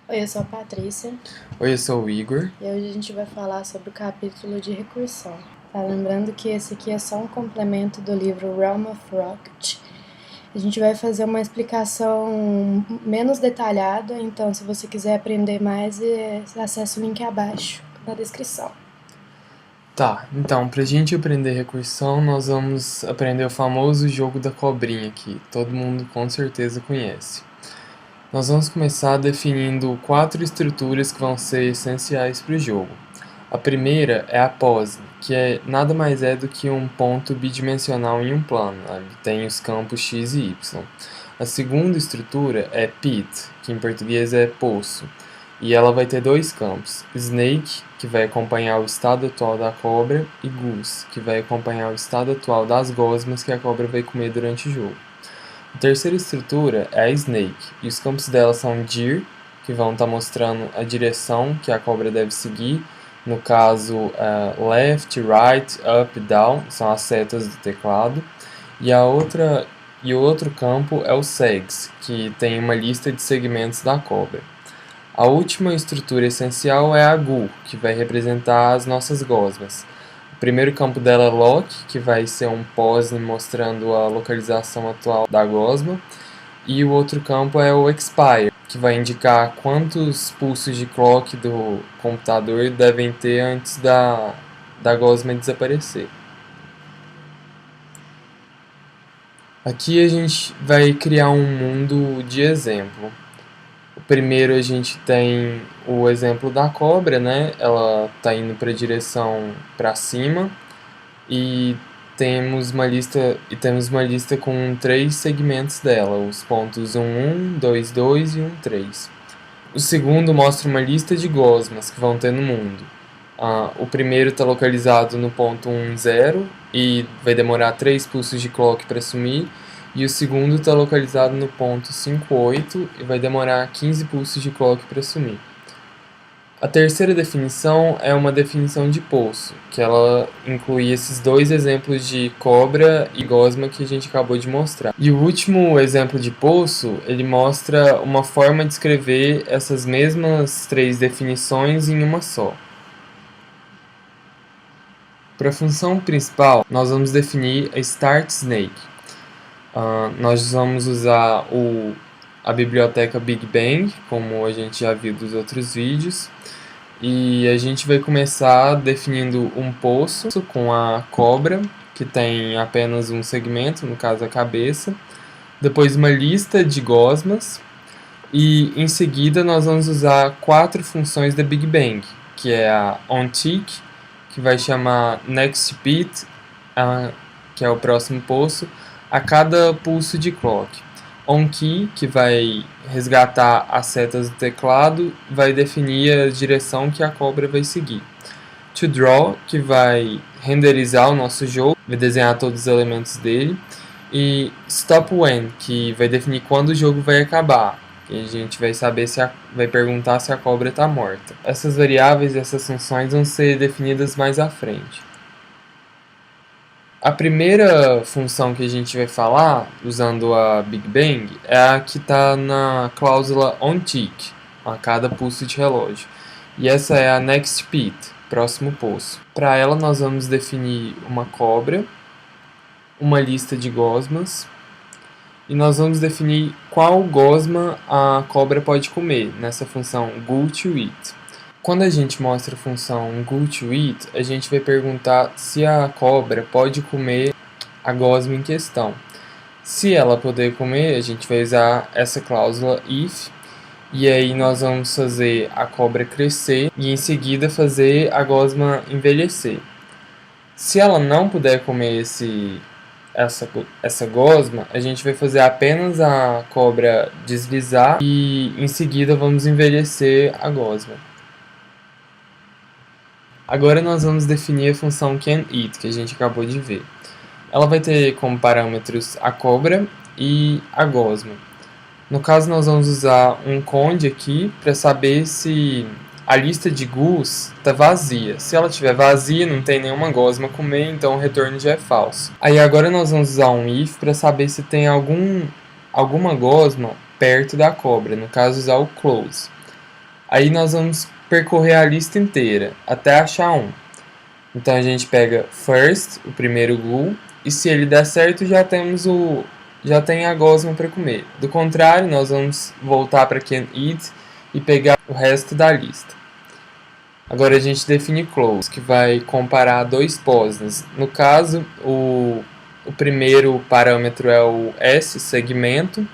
Oi, eu sou a Patrícia Oi, eu sou o Igor. e hoje a gente vai falar sobre o capítulo de recursão. Tá lembrando que esse aqui é só um complemento do livro Realm of Rocket. A gente vai fazer uma explicação menos detalhada, então se você quiser aprender mais, acesse o link abaixo na descrição. Tá, então, pra gente aprender recursão, nós vamos aprender o famoso jogo da cobrinha que todo mundo com certeza conhece. Nós vamos começar definindo 4 estruturas que vão ser essenciais para o jogo. A primeira é a pose, que nada mais é do que um ponto bidimensional em um plano. Ele tem os campos x e y. A segunda estrutura é pit, que em português é poço, e ela vai ter dois campos: snake, que vai acompanhar o estado atual da cobra, e goose, que vai acompanhar o estado atual das gosmas que a cobra vai comer durante o jogo. A terceira estrutura é a snake, e os campos dela são dir, que vão estar mostrando a direção que a cobra deve seguir, no caso left, right, up, down, são as setas do teclado, e o outro campo é o segs, que tem uma lista de segmentos da cobra. A última estrutura essencial é a GUI, que vai representar as nossas gosmas. O primeiro campo dela é lock, que vai ser um pose mostrando a localização atual da gosma. E o outro campo é o expire, que vai indicar quantos pulsos de clock do computador devem ter antes da gosma desaparecer. Aqui a gente vai criar um mundo de exemplo. Primeiro a gente tem o exemplo da cobra, né? Ela está indo para a direção para cima e temos uma lista com 3 segmentos dela, os pontos 1, 2, 2 e 1, 3. O segundo mostra uma lista de gosmas que vão ter no mundo. O primeiro está localizado no ponto 1, 0 e vai demorar 3 pulsos de clock para sumir. E o segundo está localizado no ponto 5,8 e vai demorar 15 pulsos de clock para sumir. A terceira definição é uma definição de poço, que ela inclui esses dois exemplos de cobra e gosma que a gente acabou de mostrar. E o último exemplo de poço, ele mostra uma forma de escrever essas mesmas 3 definições em uma só. Para a função principal, nós vamos definir a Start Snake. Nós vamos usar a biblioteca Big Bang, como a gente já viu dos outros vídeos. E a gente vai começar definindo um poço com a cobra, que tem apenas um segmento, no caso a cabeça. Depois uma lista de gosmas. E em seguida nós vamos usar 4 funções da Big Bang, que é a onTick, que vai chamar next pit, que é o próximo poço, a cada pulso de clock. OnKey, que vai resgatar as setas do teclado, vai definir a direção que a cobra vai seguir. ToDraw, que vai renderizar o nosso jogo, vai desenhar todos os elementos dele. E StopWhen, que vai definir quando o jogo vai acabar. E a gente vai saber vai perguntar se a cobra está morta. Essas variáveis e essas funções vão ser definidas mais à frente. A primeira função que a gente vai falar, usando a Big Bang, é a que está na cláusula onTick, a cada pulso de relógio. E essa é a next pit, próximo pulso. Para ela nós vamos definir uma cobra, uma lista de gosmas, e nós vamos definir qual gosma a cobra pode comer, nessa função goToEat. Quando a gente mostra a função goToEat, a gente vai perguntar se a cobra pode comer a gosma em questão. Se ela poder comer, a gente vai usar essa cláusula if, e aí nós vamos fazer a cobra crescer e em seguida fazer a gosma envelhecer. Se ela não puder comer essa gosma, a gente vai fazer apenas a cobra deslizar e em seguida vamos envelhecer a gosma. Agora nós vamos definir a função canEat, que a gente acabou de ver. Ela vai ter como parâmetros a cobra e a gosma. No caso nós vamos usar um cond aqui para saber se a lista de goose está vazia. Se ela estiver vazia, não tem nenhuma gosma a comer, então o retorno já é falso. Aí agora nós vamos usar um if para saber se tem alguma gosma perto da cobra, no caso usar o close. Aí nós vamos percorrer a lista inteira até achar um. Então a gente pega first, o primeiro ghoul, e se ele der certo já tem a gosma para comer. Do contrário, nós vamos voltar para can eat e pegar o resto da lista. Agora a gente define close, que vai comparar dois posnes. No caso, o primeiro parâmetro é o S, segmento,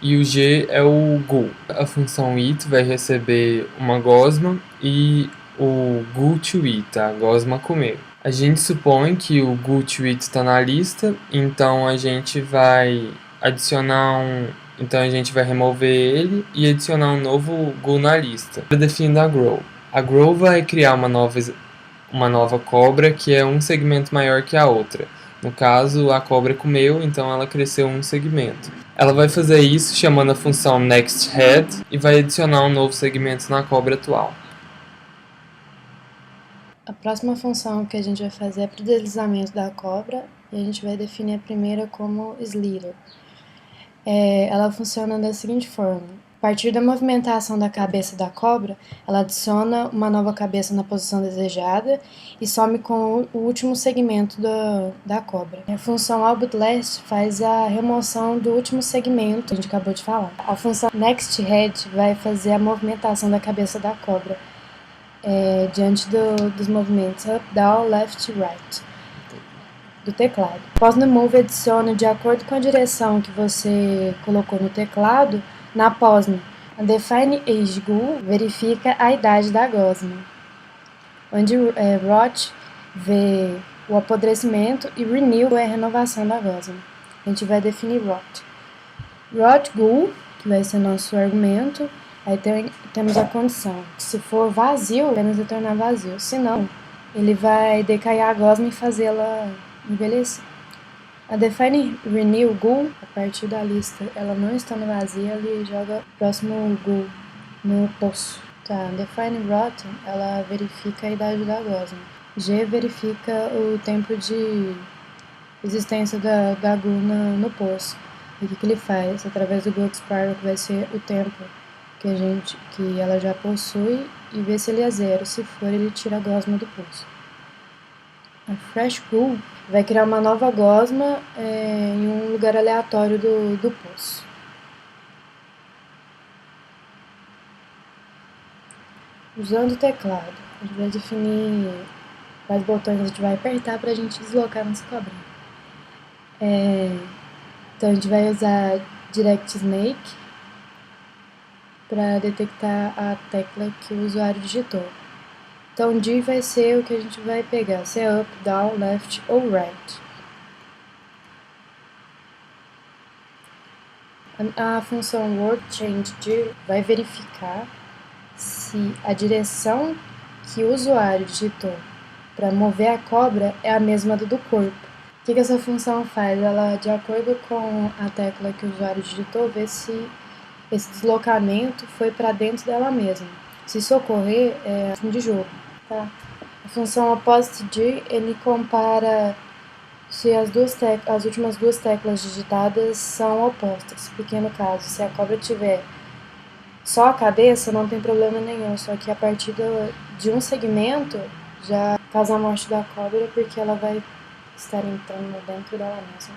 e o G é o ghoul. A função it vai receber uma gosma e o ghoul to eat, a gosma comer. A gente supõe que o ghoul to eat está na lista, então a gente vai então a gente vai remover ele e adicionar um novo ghoul na lista. Definindo a grow. A grow vai criar uma nova cobra que é um segmento maior que a outra. No caso, a cobra comeu, então ela cresceu um segmento. Ela vai fazer isso chamando a função nextHead e vai adicionar um novo segmento na cobra atual. A próxima função que a gente vai fazer é para o deslizamento da cobra, e a gente vai definir a primeira como slither. Ela funciona da seguinte forma: a partir da movimentação da cabeça da cobra, ela adiciona uma nova cabeça na posição desejada e some com o último segmento da cobra. A função alButLast faz a remoção do último segmento que a gente acabou de falar. A função nextHead vai fazer a movimentação da cabeça da cobra diante dos movimentos up, down, left e right do teclado. PosNaMove adiciona de acordo com a direção que você colocou no teclado na POSNA. A defineAgeGoal verifica a idade da gosma, onde rot vê o apodrecimento e renew é a renovação da gosma. A gente vai definir rot. RotGoal, que vai ser nosso argumento. Aí temos a condição que se for vazio, apenas retornar vazio. Se não, ele vai decair a gosma e fazê-la envelhecer. A defineRenewGoal, a partir da lista, ela não estando vazia, ele joga o próximo ghoul no poço. Tá, defineRotten, ela verifica a idade da gosma. G verifica o tempo de existência da ghoul no poço. E o que ele faz? Através do ghoul expire, que vai ser o tempo que ela já possui, e vê se ele é zero. Se for, ele tira a gosma do poço. A FreshGoal vai criar uma nova gosma em um lugar aleatório do poço. Usando o teclado, a gente vai definir quais botões a gente vai apertar para a gente deslocar nossa cobrinha. Então a gente vai usar DirectSnake para detectar a tecla que o usuário digitou. Então, D vai ser o que a gente vai pegar, se é up, down, left ou right. A função wordChangeD vai verificar se a direção que o usuário digitou para mover a cobra é a mesma do corpo. O que essa função faz? Ela, de acordo com a tecla que o usuário digitou, vê se esse deslocamento foi para dentro dela mesma. Se isso ocorrer, é fim de jogo. Tá? A função oppositeD, ele compara se as últimas duas teclas digitadas são opostas. Pequeno caso, se a cobra tiver só a cabeça, não tem problema nenhum, só que a partir de um segmento já causa a morte da cobra, porque ela vai estar entrando dentro dela mesma.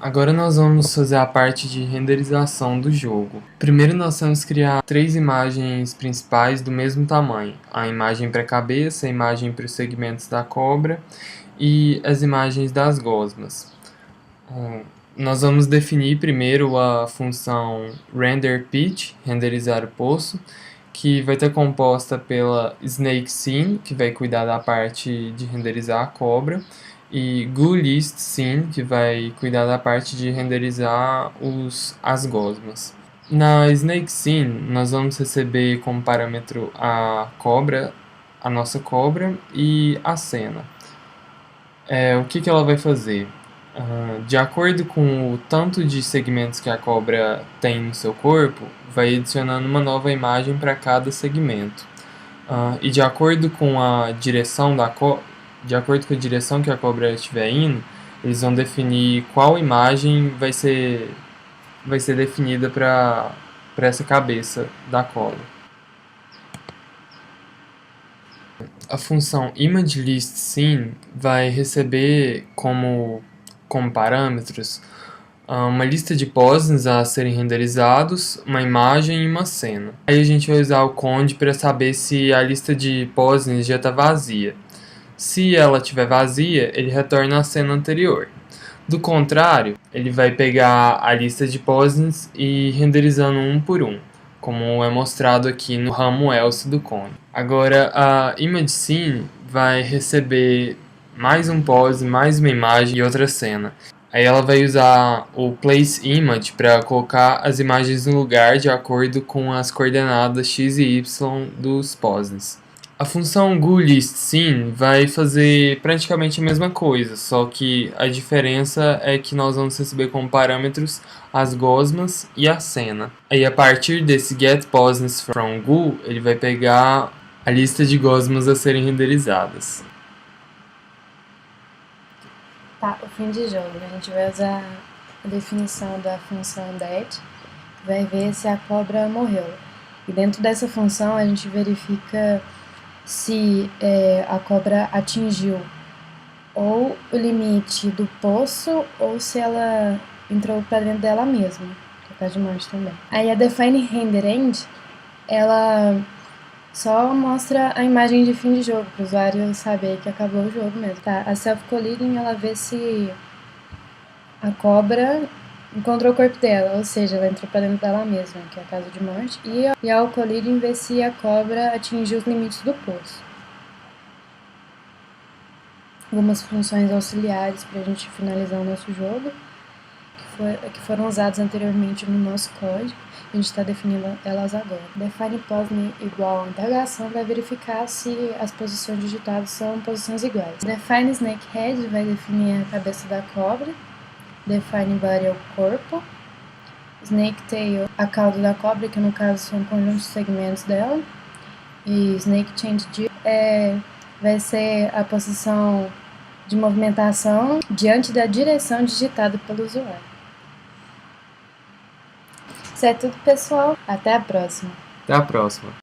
Agora nós vamos fazer a parte de renderização do jogo. Primeiro nós vamos criar 3 imagens principais do mesmo tamanho. A imagem para a cabeça, a imagem para os segmentos da cobra e as imagens das gosmas. Nós vamos definir primeiro a função renderPitch, renderizar o poço, que vai estar composta pela snakeScene, que vai cuidar da parte de renderizar a cobra, e GhouListScene, que vai cuidar da parte de renderizar as gosmas. Na snakeScene, nós vamos receber como parâmetro a nossa cobra e a cena. O que ela vai fazer? De acordo com o tanto de segmentos que a cobra tem no seu corpo, vai adicionando uma nova imagem para cada segmento. E de acordo com a direção que a cobra estiver indo, eles vão definir qual imagem vai ser vai ser definida para essa cabeça da cobra. A função ImageListScene vai receber como parâmetros uma lista de posits a serem renderizados, uma imagem e uma cena. Aí a gente vai usar o conde para saber se a lista de posits já está vazia. Se ela estiver vazia, ele retorna a cena anterior. Do contrário, ele vai pegar a lista de posits e ir renderizando um por um, como é mostrado aqui no ramo else do conde. Agora a ImageScene vai receber mais um posit, mais uma imagem e outra cena. Aí ela vai usar o placeImage para colocar as imagens no lugar de acordo com as coordenadas x e y dos posits. A função GoListScene vai fazer praticamente a mesma coisa, só que a diferença é que nós vamos receber como parâmetros as gosmas e a cena. Aí a partir desse getPositsFromGo, ele vai pegar a lista de gosmas a serem renderizadas. Tá, o fim de jogo. A gente vai usar a definição da função dead, vai ver se a cobra morreu. E dentro dessa função a gente verifica se a cobra atingiu ou o limite do poço ou se ela entrou para dentro dela mesma, que é o caso de morte também. Aí a defineRenderEnd, ela só mostra a imagem de fim de jogo, para o usuário saber que acabou o jogo mesmo. Tá, a self-colliding, ela vê se a cobra encontrou o corpo dela, ou seja, ela entrou para dentro dela mesma, que é o caso de morte. E a colliding vê se a cobra atingiu os limites do poço. Algumas funções auxiliares para a gente finalizar o nosso jogo, que foram usadas anteriormente no nosso código. A gente está definindo elas agora. DefinePosName igual a interrogação vai verificar se as posições digitadas são posições iguais. DefineSnakeHead vai definir a cabeça da cobra. DefineBody é o corpo. SnakeTail, a cauda da cobra, que no caso são um conjunto de segmentos dela. E SnakeChangeGeo vai ser a posição de movimentação diante da direção digitada pelo usuário. Isso é tudo, pessoal. Até a próxima. Até a próxima.